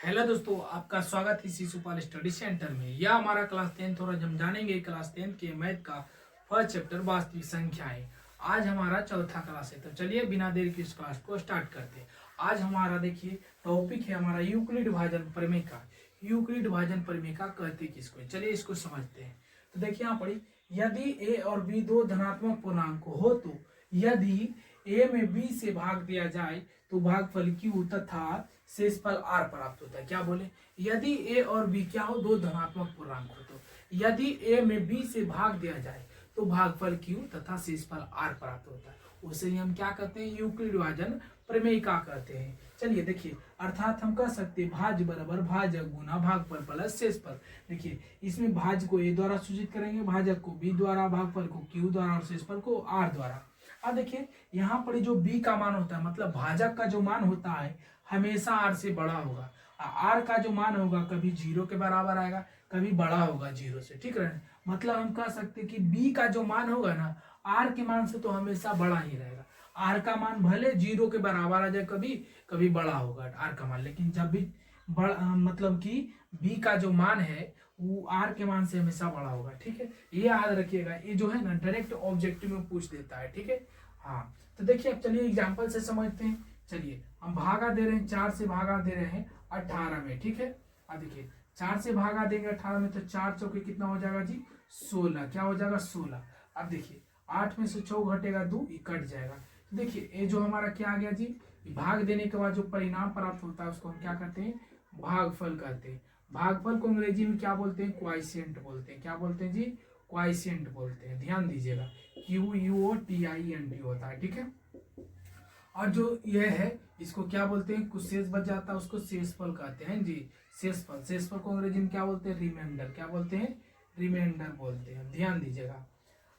Hello दोस्तों, आपका स्वागत है शिशुपाल स्टडी सेंटर में। यह हमारा क्लास 10th और आज हम जानेंगे क्लास 10th के मैथ का फर्स्ट चैप्टर वास्तविक संख्याएं। आज हमारा चौथा क्लास है, तो चलिए बिना देर की इस क्लास को स्टार्ट करते हैं। आज हमारा देखिए टॉपिक है हमारा यूक्लिड भाजन प्रमेय का। यूक्लिड भाजन प्रमेय का कहते किसको, चलिए इसको समझते हैं। तो देखिए यहाँ पर यदि ए और बी दो धनात्मक पूर्णांक हो तो यदि ए में बी से भाग दिया जाए तो भागफल क्यू तथा शेषफल आर प्राप्त होता है। क्या बोले, यदि ए और बी क्या हो, दो धनात्मक पूर्णांक हो तो यदि ए में बी से भाग दिया जाए तो भागफल क्यू तथा शेषफल आर प्राप्त होता है। उसे हम क्या कहते हैं, यूक्लिड भाजन प्रमेय का कहते हैं। चलिए देखिए, अर्थात हम कह सकते हैं भाज्य बराबर भाजक गुना भागफल प्लस शेषफल। देखिए इसमें भाज्य को ए द्वारा सूचित करेंगे, भाजक को बी द्वारा, भागफल को क्यू द्वारा और शेषफल को आर द्वारा। अब देखिए यहाँ पर जो b का मान होता है, मतलब भाजक का जो मान होता है हमेशा r से बड़ा होगा। r का जो मान होगा कभी 0 के बराबर आएगा, कभी बड़ा होगा 0 से। ठीक है, मतलब हम कह सकते हैं कि b का जो मान होगा ना r के मान से तो हमेशा बड़ा ही रहेगा। r का मान भले 0 के बराबर आ जाए, कभी कभी बड़ा होगा r का मान, लेकिन जब भी मतलब कि b का जो मान है वो r के मान से हमेशा बड़ा होगा। ठीक है, ये याद रखिएगा, ये जो है ना डायरेक्ट ऑब्जेक्टिव में पूछ देता है। ठीक है, हाँ तो देखिए अब चलिए एग्जांपल से समझते हैं। चलिए हम भागा दे रहे हैं, 4 से भागा दे रहे हैं 18 में। ठीक है, अब देखिए 4 से भागा देंगे 18 में तो 4 चौके कितना हो जाएगा जी, 16। क्या हो जाएगा, 16। अब देखिए 8 में से 6 घटेगा 2, ये कट जाएगा। तो देखिए ये जो हमारा क्या आ गया जी, भाग देने के बाद जो परिणाम प्राप्त होता है उसको हम क्या कहते हैं, भागफल कहते हैं। भागफल को अंग्रेजी में क्या बोलते हैं, क्वाइसेंट बोलते हैं। क्या बोलते हैं जी, क्वाइसेंट बोलते हैं। ध्यान दीजिएगा, QUOTIENT होता है। ठीक है, और जो ये है इसको क्या बोलते हैं, कुछ शेष बच जाता है उसको शेषफल कहते हैं जी। शेषफल, शेषफल को अंग्रेजी में क्या बोलते हैं, रिमाइंडर। क्या बोलते हैं, रिमाइंडर बोलते हैं। ध्यान दीजिएगा।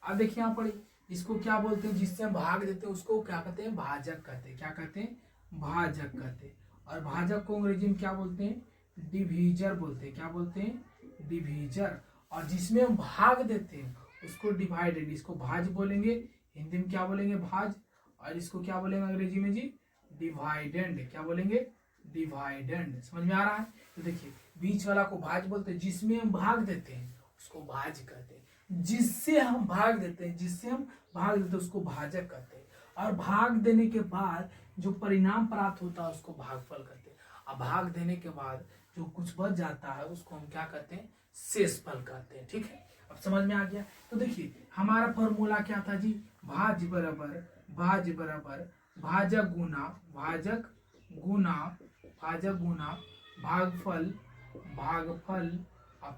अब देखिए यहाँ पर इसको क्या बोलते हैं, जिससे हम भाग देते हैं उसको क्या कहते हैं, भाजक कहते हैं। क्या कहते हैं, भाजक कहते हैं। और भाजक को अंग्रेजी में क्या बोलते हैं, डिवीजर बोलते हैं। क्या बोलते हैं, डिवीजर। और जिसमें हम भाग देते हैं उसको डिवाइडेड, इसको भाज बोलेंगे, हिंदी में क्या बोलेंगे, भाज। और इसको क्या बोलेंगे अंग्रेजी में जी, डिवाइडेंड। क्या बोलेंगे, डिवाइडेंड। समझ में आ रहा है। तो देखिए बीच वाला को भाज बोलते हैं, जिसमें हम भाग देते हैं उसको भाज कहते हैं। जिससे हम भाग देते हैं, जिससे हम भाग देते हैं उसको भाजक कहते हैं। और भाग देने के बाद जो परिणाम प्राप्त होता है उसको भागफल कहते हैं। अब भाग देने के बाद जो कुछ बच जाता है उसको हम क्या कहते हैं, शेषफल कहते हैं। ठीक है, अब समझ में आ गया। तो देखिए हमारा फॉर्मूला क्या था जी, भाज बराबर भाजक गुना भागफल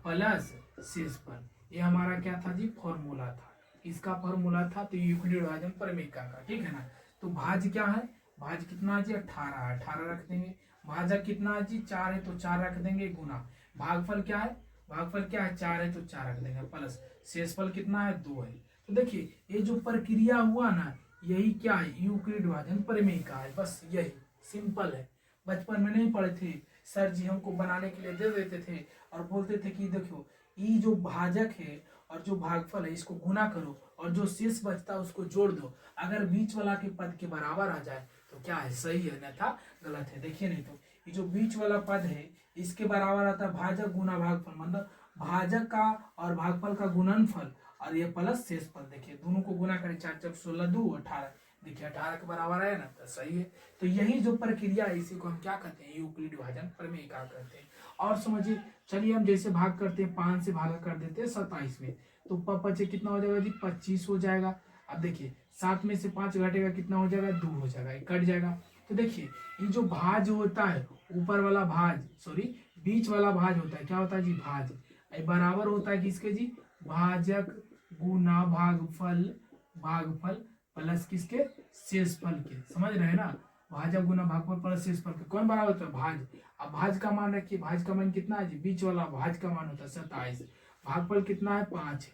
प्लस शेषफल। ये हमारा क्या था जी, फॉर्मूला था। इसका फॉर्मूला था तो यूक्लिड भाजन प्रमेय का। ठीक है ना। तो भाज क्या है, भाज कितना जी, 18 रख देंगे। भाजक कितना है जी, 4 है तो 4 रख देंगे, गुना भागफल क्या है, 4 है तो 4 रख देंगे, प्लस शेषफल कितना है, 2 है। तो देखिए ये जो प्रक्रिया हुआ ना, यही क्या है, यूक्लिड भाजन प्रमेय का है। बस यही सिंपल है। बचपन में नहीं पढ़े थे, सर जी हमको बनाने के लिए दे देते थे और बोलते थे कि देखो ये जो भाजक है और जो भागफल है इसको गुना करो और जो शेष बचता है उसको जोड़ दो। अगर बीच वाला के पद के बराबर आ जाए तो क्या है, सही है, अन्यथा गलत है। देखिए नहीं तो ये जो बीच वाला पद है इसके बराबर आता है भाजक गुना भागफल, मतलब भाजक का और भागफल का गुणनफल और ये प्लस शेषफल। देखिए दोनों को गुना करें, 4 जब 16 2 18। देखिए 18 के बराबर है ना, तो सही है। तो यही जो प्रक्रिया है इसी को हम क्या कहते हैं, यूक्लिड भाजन प्रमेय का कहते हैं। और समझिए, चलिए हम जैसे भाग करते हैं, 5 से भाग कर देते हैं 27 में, तो पचे कितना हो जाएगा जी, 25 हो जाएगा। अब देखिए 7 में से 5 घटेगा कितना हो जाएगा, 2 हो जाएगा, ये कट जाएगा। तो देखिए ये जो भाज होता है, ऊपर वाला भाज, सॉरी बीच वाला भाज होता है, क्या होता है जी, भाज। बराबर होता है किसके जी, भाजक गुना भागफल प्लस किसके, शेषफल के। समझ रहे हैं ना, भाजक गुना भागफल प्लस शेषफल के। कौन बराबर होता है, भाज। अब भाज का मान रखिए, भाज का मान कितना है जी, बीच वाला भाज का मान होता है 27। भागफल कितना है, 5 है।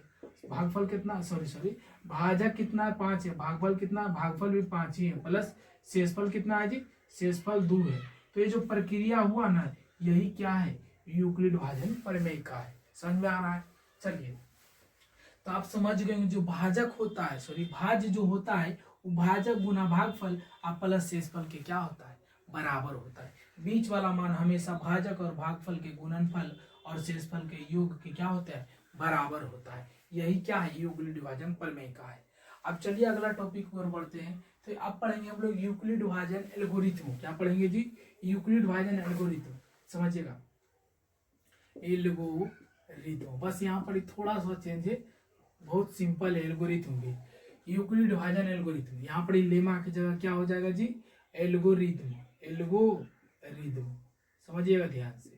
भागफल कितना, सॉरी भाजक कितना है, 5 है। भागफल कितना है, भागफल भी 5 ही है, प्लस शेषफल कितना है जी, शेषफल 2 है। तो ये जो प्रक्रिया हुआ ना, यही क्या है, यूक्लिड भाजन प्रमेय का है। समझ में आ रहा है। चलिए तो आप समझ गए, जो भाजक होता है, सॉरी भाज्य जो होता है वो भाजक गुना भागफल और प्लस शेषफल के क्या होता है, बराबर होता है। बीच वाला मान हमेशा भाजक और भागफल के गुणनफल और शेषफल के योग के क्या होता है, बराबर होता है। यही क्या है, यूक्लिड विभाजन प्रमेय का है। अब चलिए अगला टॉपिक की ओर बढ़ते हैं। तो अब पढ़ेंगे हम लोग यूक्लिड विभाजन एल्गोरिथम। क्या पढ़ेंगे जी, यूक्लिड विभाजन एल्गोरिथम। समझिएगा, एल्गोरिथम, बस यहाँ पर थोड़ा सा चेंज है, बहुत सिंपल है एल्गोरिथम भी। यूक्लिड विभाजन एल्गोरिथम, यहाँ पर लेमा की जगह क्या हो जाएगा जी, एल्गोरिथम, एल्गोरिथम। समझिएगा ध्यान से,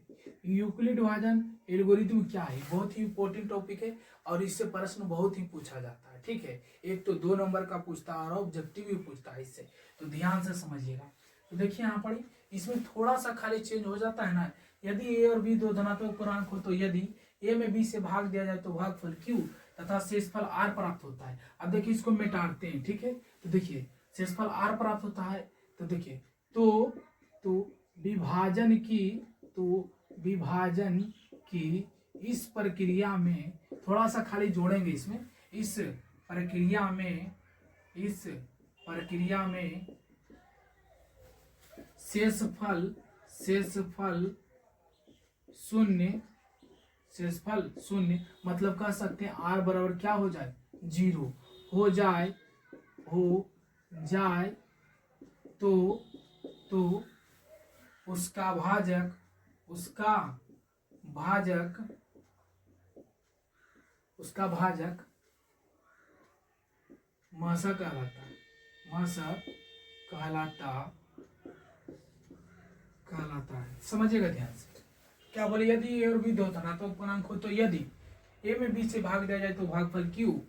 यूक्लिड विभाजन एल्गोरिथम क्या है, बहुत ही इंपॉर्टेंट टॉपिक है और इससे प्रश्न बहुत ही पूछा जाता है। ठीक है, एक तो 2 नंबर का पूछता है और ऑब्जेक्टिव भी पूछता है इससे, तो ध्यान से समझिएगा। तो देखिए यहाँ पर इसमें थोड़ा सा खाली चेंज हो जाता है ना, यदि ए और बी दो धनात्मक पूर्णांक हो तो यदि ए में बी से भाग दिया जाए तो भागफल क्यू तथा शेषफल आर प्राप्त होता है। अब देखिए इसको मिटाते हैं। ठीक है, तो देखिए शेषफल आर प्राप्त होता है। तो देखिए तो विभाजन की इस प्रक्रिया में थोड़ा सा खाली जोड़ेंगे इसमें, इस प्रक्रिया में शेषफल शून्य, मतलब कह सकते हैं आर बराबर क्या हो जाए, 0 हो जाए तो उसका भाजक मासा कहलाता है। समझिएगा ध्यान से, क्या बोले, यदि ए और बी दो धनात्मक पूर्णांक हो तो यदि ए में बी से भाग दिया जाए तो भागफल क्यू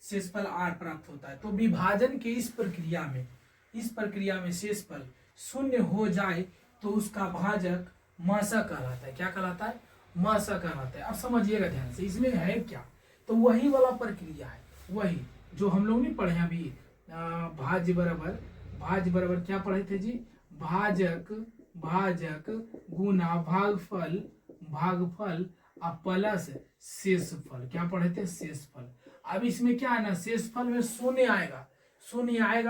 शेषफल आर प्राप्त होता है। तो विभाजन की इस प्रक्रिया में शेषफल शून्य हो जाए तो उसका भाजक मासा कहलाता है। क्या कहलाता है, मासा कहलाता है। अब समझिएगा ध्यान से, इसमें है क्या, तो वही वाला प्रक्रिया है, वही जो हम लोग नहीं पढ़े अभी, भाज्य बराबर क्या पढ़े थे जी, भाजक गुना भागफल प्लस शेषफल। क्या पढ़े थे, शेषफल। अब इसमें क्या है ना, शेषफल में शून्य आएगा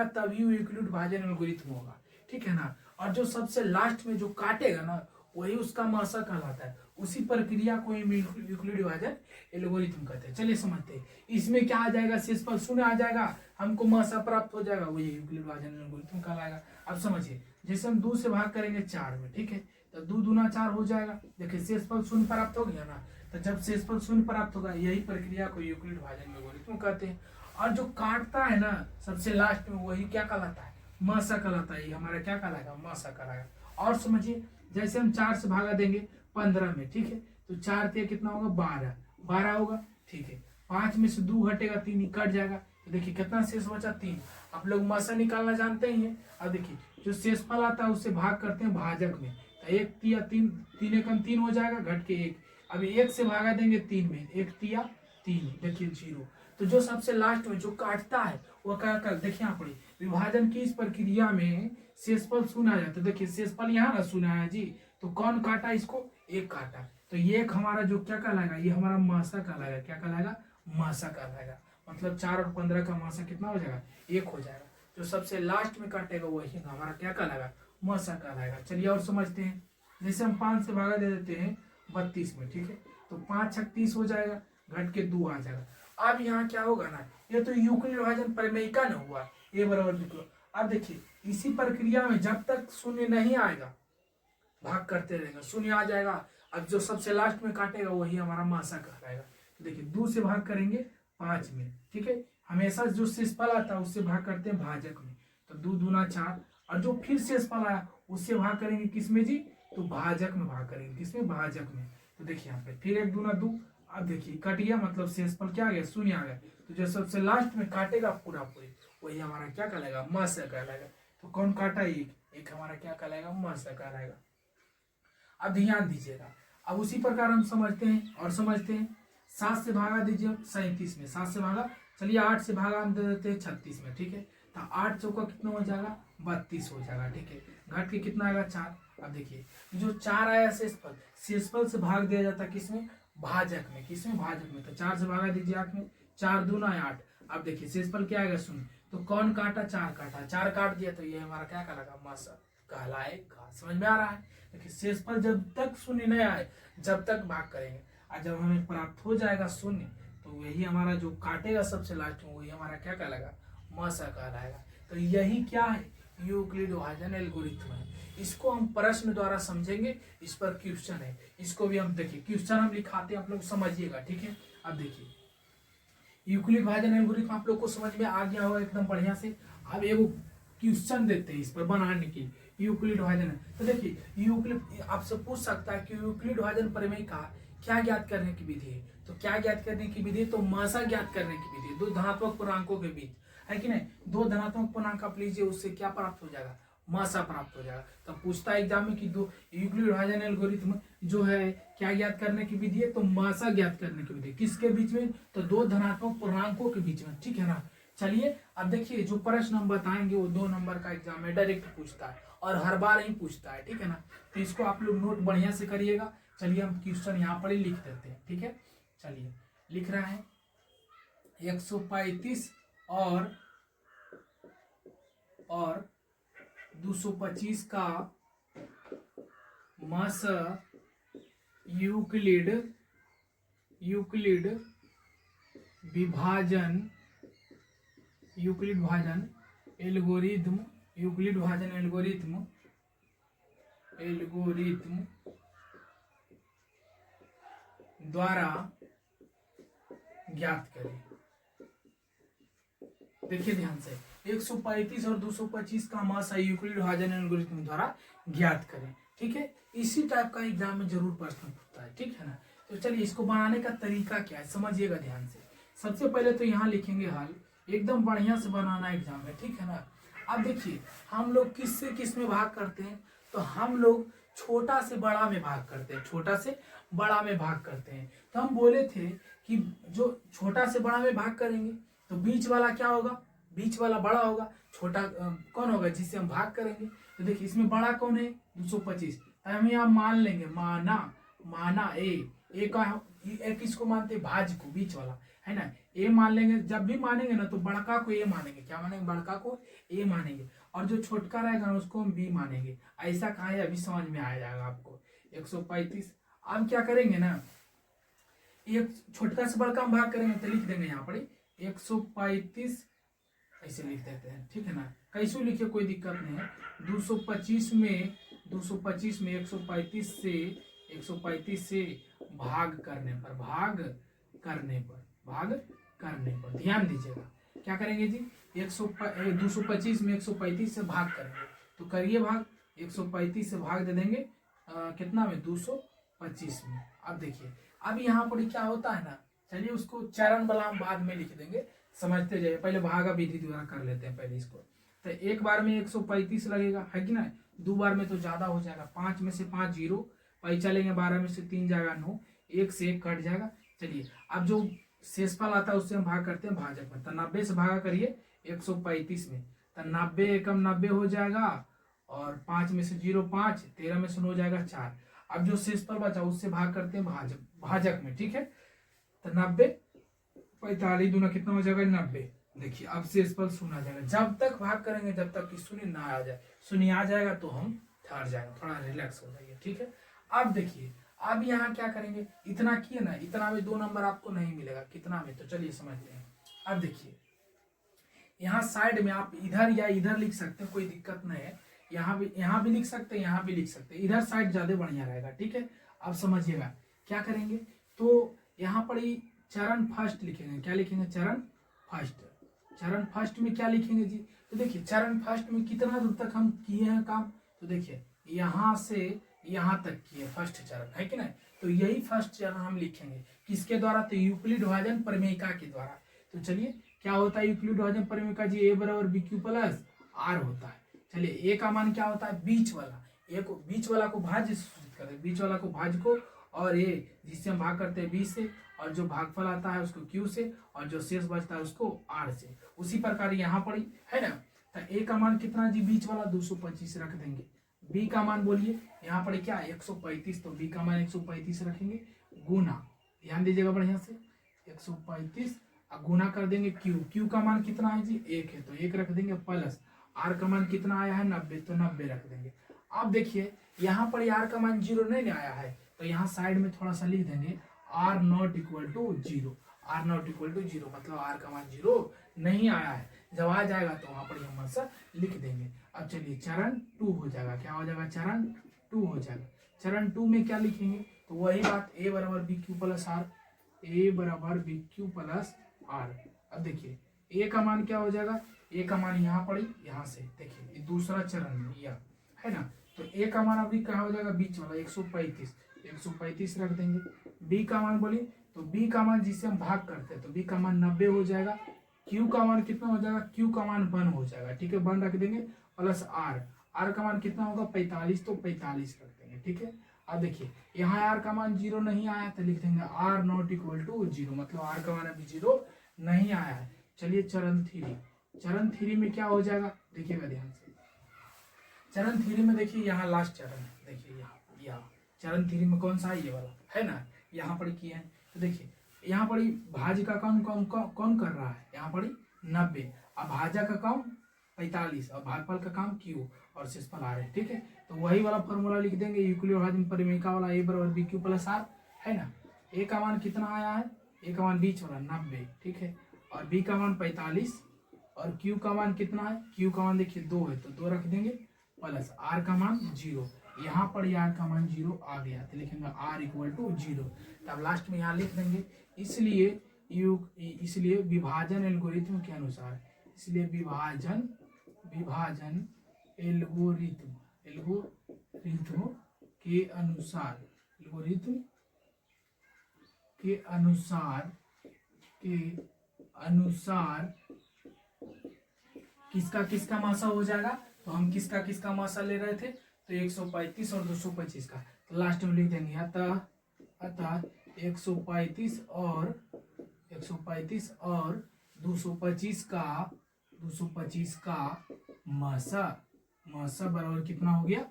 तभी यूक्लिड विभाजन एल्गोरिथम होगा। ठीक है ना, और जो सबसे लास्ट में जो काटेगा ना वही उसका मासा कहलाता है। उसी प्रक्रिया को यूक्लिड विभाजन एल्गोरिथम कहते हैं। चलिए समझते हैं, इसमें क्या आ जाएगा, शेषफल शून्य आ जाएगा, हमको मासा प्राप्त हो जाएगा, वही यूक्लिड विभाजन एल्गोरिथम कहलाएगा। अब समझिए, जैसे हम 2 से भाग करेंगे 4 में, ठीक है, तो 2 दूना 4 हो जाएगा। देखिए शेषफल शून्य प्राप्त हो गया ना, तो जब शेषफल शून्य प्राप्त होगा यही प्रक्रिया को यूक्लिड विभाजन एल्गोरिथम कहते हैं। और जो काटता है ना सबसे लास्ट में वही क्या कहलाता है, मासा कहलाता है। ये हमारा क्या कहलाएगा, मासा कहलाएगा। और समझिए, जैसे हम 4 से भागा देंगे 15 में, ठीक है, तो 4 से कितना होगा, 12 होगा। ठीक है, 5 में से 2 हटेगा, 3 ही कट जाएगा, तो देखिए कितना शेष बचा, 3। आप लोग मासा निकालना जानते ही हैं। अब देखिए जो शेषफल आता है उससे भाग करते हैं भाजक में, तो 1 तिया 3, 3 एकम 3 हो जाएगा, घट के 1। अभी 1 से भागा देंगे 3 में, 1 तिया 3, देखिए 0। तो जो सबसे लास्ट में जो काटता है वो क्या कर, देखिए यहाँ पर विभाजन की इस प्रक्रिया में शेषफल शून्य आ जाता है। देखिए शेषफल यहाँ ना शून्य आया जी, तो कौन काटा इसको, 1 काटा, तो ये एक हमारा जो क्या कहलाएगा, ये हमारा मासा कहलाएगा। क्या कहलाएगा, मासा कहलाएगा। मतलब 4 और 15 का मासा कितना हो जाएगा, 1 हो जाएगा। जो सबसे लास्ट में काटेगा वही हमारा क्या कहलाएगा, मासा कहलाएगा। चलिए और समझते हैं, जैसे हम 5 से भागा दे देते हैं 32 में, ठीक है, तो 5 छक 30 हो जाएगा, घट के 2 आ जाएगा। अब यहाँ क्या होगा ना, ये तो यूक्लिड विभाजन प्रमेय का न हुआ, ए बराबर b। अब देखिए इसी प्रक्रिया में जब तक शून्य नहीं आएगा भाग करते रहेंगे, शून्य आ जाएगा। अब जो सबसे लास्ट में काटेगा वही हमारा मासा कहलाएगा। तो देखिए 2 से भाग करेंगे 5 में, ठीक है, हमेशा जो शेषफल आता है उससे भाग करते हैं भाजक में, तो 2 दूना 4, और जो फिर शेषफल आया उससे भाग करेंगे किसमें जी, तो भाजक में भाग करेंगे, किसमें, भाजक में। तो देखिए यहाँ पे फिर 1 दूना 2, अब देखिए कट गया, मतलब शेषफल क्या आ गया, शून्य आ गया। तो जो सबसे लास्ट में काटेगा पूरा वही हमारा क्या कहलाएगा, मासा कहलाएगा। तो कौन काटा, एक हमारा क्या कहलाएगा, मासा कहलाएगा। अब ध्यान दीजिएगा, अब उसी प्रकार हम समझते हैं 7 से भागा दीजिए 37 में, 7 से भागा, चलिए 8 से भागा हम दे देते हैं 36 में, ठीक है, तो 8 चौका कितना हो जाएगा, 32 हो जाएगा, ठीक है, घट के कितना आएगा, 4। अब देखिए जो 4 आया शेषफल से भाग दिया जाता है किसमें, भाजक में, किसमें, भाजक में। तो 4 से भागा दीजिए 8 में, 4 दूना 8। अब देखिए शेषफल क्या आएगा, शून्य, तो कौन काटा, 4 काटा, 4 काट दिया, तो ये हमारा क्या कहलाएगा, मासा कहलाएगा। समझ में आ रहा है? देखिए शेषफल जब तक शून्य नहीं आए जब तक भाग करेंगे, और जब हमें प्राप्त हो जाएगा शून्य तो वही हमारा जो काटेगा सबसे लास्ट में वही हमारा क्या कहलाएगा, मासा कहलाएगा। तो यही क्या है, यूक्लिड विभाजन एल्गोरिथ्म है। इसको हम प्रश्न द्वारा समझेंगे, इस पर क्वेश्चन है, इसको भी हम देखिए क्वेश्चन हम लिखाते हैं, आप लोग समझिएगा, ठीक है। अब देखिए यूक्लिड विभाजन एल्गोरिथ्म आप लोग को समझ में आ गया होगा एकदम बढ़िया से। अब एगो क्वेश्चन देते हैं इस पर बनाने की, यूक्लिड विभाजन। तो देखिए यूक्लिड आपसे पूछ सकता है कि यूक्लिड विभाजन प्रमेय का क्या ज्ञात करने की विधि है। तो क्या ज्ञात करने की विधि, तो मासा ज्ञात करने की विधि, दो धनात्मक पूर्णांकों के बीच, है कि नहीं। दो धनात्मक पूर्णांक आप लीजिए, उससे क्या प्राप्त हो जाएगा, मासा प्राप्त हो जाएगा। तो पूछता है एग्जाम में कि दो यूक्लिड विभाजन एल्गोरिथ्म जो है क्या ज्ञात करने की विधि है, तो मासा ज्ञात करने की विधि। किसके बीच में, तो दो धनात्मक पूर्णांकों के बीच में, ठीक है ना। चलिए अब देखिए जो प्रश्न हम बताएंगे वो 2 नंबर का एग्जाम में डायरेक्ट पूछता है और हर बार ही पूछता है, ठीक है ना। तो इसको आप लोग नोट बढ़िया से करिएगा। चलिए हम क्वेश्चन यहाँ पर ही लिख देते हैं, ठीक है। चलिए लिख रहा है 135 और 225 का मास यूक्लिड विभाजन एल्गोरिथ्म द्वारा ज्ञात करें। देखिए ध्यान से, 135 और 225 का मास यूक्लिड विभाजन एल्गोरिथ्म द्वारा ज्ञात करें, ठीक है। इसी टाइप का एग्जाम में जरूर प्रश्न पूछता है, ठीक है ना। तो चलिए इसको बनाने का तरीका क्या है समझिएगा ध्यान से। सबसे पहले तो यहाँ लिखेंगे हल, एकदम बढ़िया से बनाना एग्जाम में, ठीक है ना। अब देखिए हम लोग किस से किस में भाग करते हैं, तो हम लोग छोटा से बड़ा में भाग करते हैं, छोटा से बड़ा में भाग करते हैं। तो हम बोले थे कि जो छोटा से बड़ा में भाग करेंगे तो बीच वाला क्या होगा, बीच वाला बड़ा होगा, छोटा कौन होगा जिससे हम भाग करेंगे। तो देखिए इसमें बड़ा कौन है, 225। तो हम यहाँ मान लेंगे, माना ए का किसको मानते हैं, भाज को, बीच वाला है ना, ए मान लेंगे। जब भी मानेंगे ना तो बड़का को ए मानेंगे, क्या मानेंगे, बड़का को ए मानेंगे, और जो छोटका रहेगा ना उसको हम बी मानेंगे। ऐसा कहा है, अभी समझ में आ जाएगा आपको। 135 अब क्या करेंगे ना, एक छोटका से बड़का हम भाग करेंगे तो लिख देंगे यहाँ पर 135 ऐसे लिख देते हैं, ठीक है ना। कैसे लिखे कोई दिक्कत नहीं है। 225 में 135 से भाग करने पर ध्यान दीजिएगा, क्या करेंगे जी, 225 में 135 से भाग करेंगे। तो करिए भाग, 135 से भाग दे देंगे कितना में, 225 में। अब देखिए अब यहाँ पर क्या होता है ना, चलिए उसको चरण वाला हम बाद में लिख देंगे, समझते जाइए। पहले भागा विधि द्वारा कर लेते हैं पहले इसको। तो एक बार में 135 लगेगा, है कि ना। 2 बार में तो ज्यादा हो जाएगा, 5 में से 5 जीरो, पैसा लेंगे, 12 में से 3 जाएगा 9, 1 से 1 कट जाएगा। चलिए अब जो शेषफल आता है उससे हम भाग करते हैं भाजक में। तो 90 से भागा करिए 135 में, तो 90 एकम 90 हो जाएगा, और 5 में से 0 5, 13 में से 9 जाएगा 4। अब जो शेषफल बचा उससे भाग करते हैं भाजक में, ठीक है। तो 90 45 दूना कितना हो जाएगा, 90। देखिए अब शेषफल शून्य आ जाएगा। जब तक भाग करेंगे जब तक कि शून्य ना आ जाए, शून्य आ जाएगा तो हम ठहर जाएंगे, थोड़ा रिलैक्स हो जाइए, ठीक है। अब देखिए अब यहाँ क्या करेंगे, इतना किए ना, इतना में 2 नंबर आपको नहीं मिलेगा, कितना में, तो चलिए समझते हैं। अब देखिए यहाँ साइड में आप इधर या इधर लिख सकते हैं, कोई दिक्कत नहीं है। यहाँ भी लिख सकते हैं, यहाँ भी लिख सकते हैं, इधर साइड ज्यादा बढ़िया रहेगा, ठीक है। अब समझिएगा क्या करेंगे, तो यहाँ पर ही चरण फर्स्ट लिखेंगे, क्या लिखेंगे, चरण फर्स्ट में क्या लिखेंगे जी। तो देखिए चरण फर्स्ट में कितना दूर तक हम किए हैं काम, तो देखिए यहाँ से यहाँ तक किए फर्स्ट चरण, है कि नहीं। तो यही फर्स्ट चरण हम लिखेंगे, किसके द्वारा, तो यूक्लिड विभाजन प्रमेयिका के द्वारा। तो चलिए क्या होता है यूक्लिड विभाजन प्रमेयिका जी, ए बराबर बी क्यू प्लस आर होता है। चलिए ए का मान क्या होता है, बीच वाला, ए को बीच वाला को भाज्य सूचित करते हैं, बीच वाला को भाज्य को, और ए जिससे हम भाग करते हैं बी से, और जो भागफल आता है उसको क्यू से, और जो शेष बचता है उसको आर से। उसी प्रकार यहाँ पर है ना। तो ए का मान कितना जी, बीच वाला 225 रख देंगे। बी का मान बोलिए, यहाँ पर क्या 135, तो बी का मान 135 रखेंगे, गुना, ध्यान दीजिएगा बढ़िया से, 135 गुना कर देंगे क्यू का मान कितना है जी, 1 है, तो 1 रख देंगे, प्लस, आर का मान कितना आया है 90, तो 90 रख देंगे। अब देखिए यहाँ पर आर का मान 0 नहीं आया है, तो यहाँ साइड में थोड़ा सा लिख देंगे r not equal to 0। R not equal to 0 मतलब आर का मान 0 नहीं आया है। जब आ जाएगा तो वहां पर हम आंसर लिख देंगे। अब चलिए चरण 2 हो जाएगा। क्या हो जाएगा? चरण 2 हो जाएगा। चरण 2 में क्या लिखेंगे? तो वही बात, ए बराबर बी क्यू प्लस आर, ए बराबर बी क्यू प्लस आर। अब देखिए ए का मान क्या हो जाएगा? ए का मान यहाँ पड़ी, यहाँ से देखिए ये दूसरा चरण में यह है ना, तो ए का मान अभी कहाँ हो जाएगा? बीच वाला 135 रख देंगे। बी का मान बोलिए, तो बी का मान जिसे हम भाग करते हैं तो बी का मान 90 हो जाएगा। क्यू का मान कितना हो जाएगा? क्यू का मान 1 हो जाएगा, ठीक है, 1 रख देंगे प्लस आर। आर का मान कितना होगा? 45, तो 45 रख देंगे, ठीक है। अब देखिए यहाँ आर का मान 0 नहीं आया तो लिख देंगे आर नॉट इक्वल टू 0, मतलब आर का मान अभी 0 नहीं आया है। चलिए चरण 3, चरण 3 में क्या हो जाएगा? देखिएगा ध्यान से। चरण 3 में देखिए यहाँ लास्ट चरण है, देखिए यहाँ चरण 3 में कौन सा है? ये वाला है ना, यहाँ पर किए हैं। तो देखिए यहाँ पर भाज्य का कौन कौन कौन कर रहा है? यहाँ पर 90, अब भाज्य का काम 45 और भागफल का काम क्यू और शेषफल आर है, ठीक है। तो वही वाला फॉर्मूला लिख देंगे यूक्लिड भाजन परिमेयिका वाला, ए बराबर बी क्यू प्लस आर, है ना। ए का मान कितना आया है? ए का मान बीच वाला 90, ठीक है, और बी का मान 45 और क्यू का मान कितना है? क्यू का मान देखिए 2 है, तो 2 रख देंगे प्लस आर का मान 0। यहाँ पर आर का मान 0 आ गया तो लिखेंगे आर इक्वल टू 0। तब लास्ट में यहाँ लिख देंगे इसलिए विभाजन एल्गोरिथम के अनुसार, इसलिए विभाजन एल्गोरिथम के अनुसार किसका मासा हो जाएगा? तो हम किसका मासा ले रहे थे? तो 135 और 225 का, तो लास्ट में लिख देंगे अतः 135 और 225 का मासा बराबर कितना हो गया?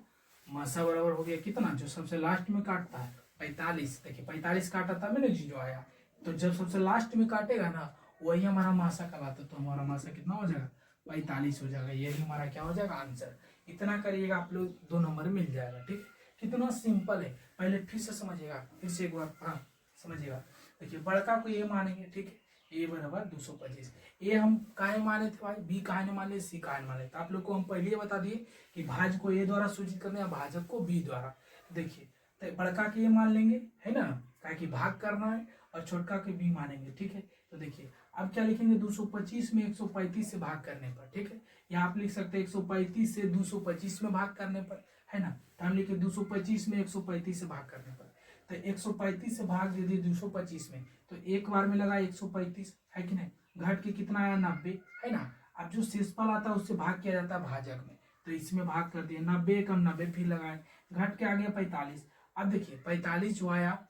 मासा बराबर हो गया कितना? जो सबसे लास्ट में काटता है 45, देखिए 45 काटा तब ना 0 आया, तो जब सबसे लास्ट में काटेगा ना वही हमारा मासा कहलाता, तो हमारा मासा कितना हो जाएगा? 45 हो जाएगा। यही हमारा क्या हो जाएगा? आंसर। इतना करिएगा आप लोग 2 नंबर मिल जाएगा, ठीक। कितना सिंपल है, पहले फिर से समझिएगा, फिर से एक बार हाँ समझिएगा। देखिए बड़का को ये मानेंगे, ठीक है, ए बराबर 225। ए हम काहे माने थे भाई? बी काहे माने, सी काहे माने? तो आप लोग को हम पहले ही बता दिए कि भाज्य को ए द्वारा सूचित करना है, भाजक को बी द्वारा। देखिए तो बड़का के ये मान लेंगे, है ना, काहे कि भाग करना है, और छोटका के बी मानेंगे, ठीक है। तो देखिए अब क्या लिखेंगे? 225 में 135 से भाग करने पर, ठीक है, या आप लिख सकते हैं 135 से 225 में भाग करने पर, है ना। तो हम लिखे 225 में 135 से भाग करने पर, तो 135 से भाग दे दिए 225 में, तो एक बार में लगा 135, है कि नहीं। घट के कितना आया? 90, है ना। अब जो शेषफल आता है उससे भाग किया जाता है भाजक में, तो इसमें भाग कर दिए 90 कम 90 फिर लगाए, घट के आ गया 45। अब देखिए 45 जो आया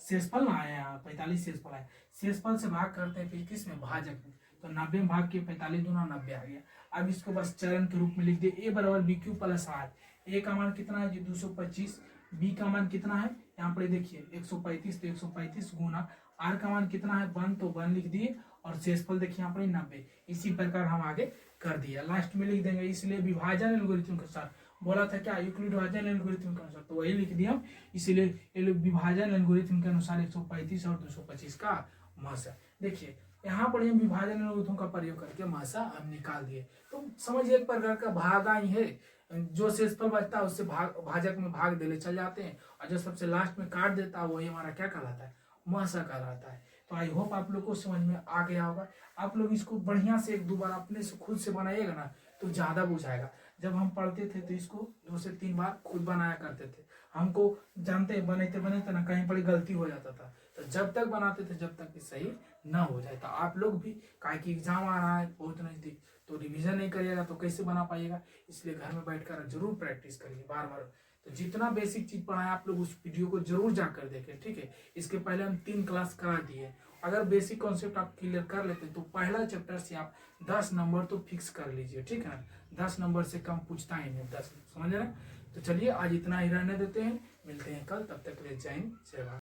शेषफल ना आया, 45 शेषफल आया, शेषफल से भाग करते हैं फिर किस में? भाजक में, तो 90 में भाग के 45 दूना 90 आ गया। अब इसको बस चरण के रूप में लिख दिए, ए बराबर बी क्यू प्लस आर। ए का मान कितना है जी? 225। बी का मान कितना है? यहाँ पर देखिए 135, तो 135 गुना आर का मान कितना है? 1, तो 1 लिख दिए, और शेषफल देखिए यहाँ पर 90। इसी प्रकार हम आगे कर दिया, लास्ट में लिख देंगे इसलिए विभाजन एल्गोरिथम के साथ, बोला था क्या? यूक्लिड विभाजन एल्गोरिथम के अनुसार, तो वही लिख दिया। इसलिए विभाजन एल्गोरिथम के अनुसार 135 और 225 का मासा। देखिए यहाँ पर हम विभाजन एल्गोरिथम का प्रयोग करके मासा हम निकाल दिए। तो समझिए एक प्रकार का भागा ही है, जो शेषफल बचता है उससे भाजक में भाग देने चल जाते हैं, और जो सबसे लास्ट में काट देता है वही हमारा क्या कहलाता है? मासा कहलाता है। तो आई होप आप लोग को समझ में आ गया होगा। आप लोग इसको बढ़िया से 1-2 बार अपने से खुद से बनाइएगा ना तो ज्यादा बुझाएगा। जब हम पढ़ते थे तो इसको 2 से 3 बार खुद बनाया करते थे, हमको जानते बनाते ना कहीं पर गलती हो जाता था, तो जब तक बनाते थे जब तक सही ना हो जाए। तो आप लोग भी काहे कि एग्जाम आ रहा है बहुत नजदीक, तो रिवीजन नहीं करिएगा तो कैसे बना पाइएगा। इसलिए घर में बैठकर जरूर प्रैक्टिस करिए बार बार। तो जितना बेसिक चीज पढ़ाया आप लोग उस वीडियो को जरूर जाकर देखें, ठीक है। इसके पहले हम 3 क्लास करा दिए। अगर बेसिक कॉन्सेप्ट आप क्लियर कर लेते तो पहला चैप्टर से आप 10 नंबर तो फिक्स कर लीजिए, ठीक है ना। 10 नंबर से कम पूछता ही नहीं, 10, समझ रहे। तो चलिए आज इतना ही रहने देते हैं, मिलते हैं कल, तब तक के लिए जय हिंद जय भारत।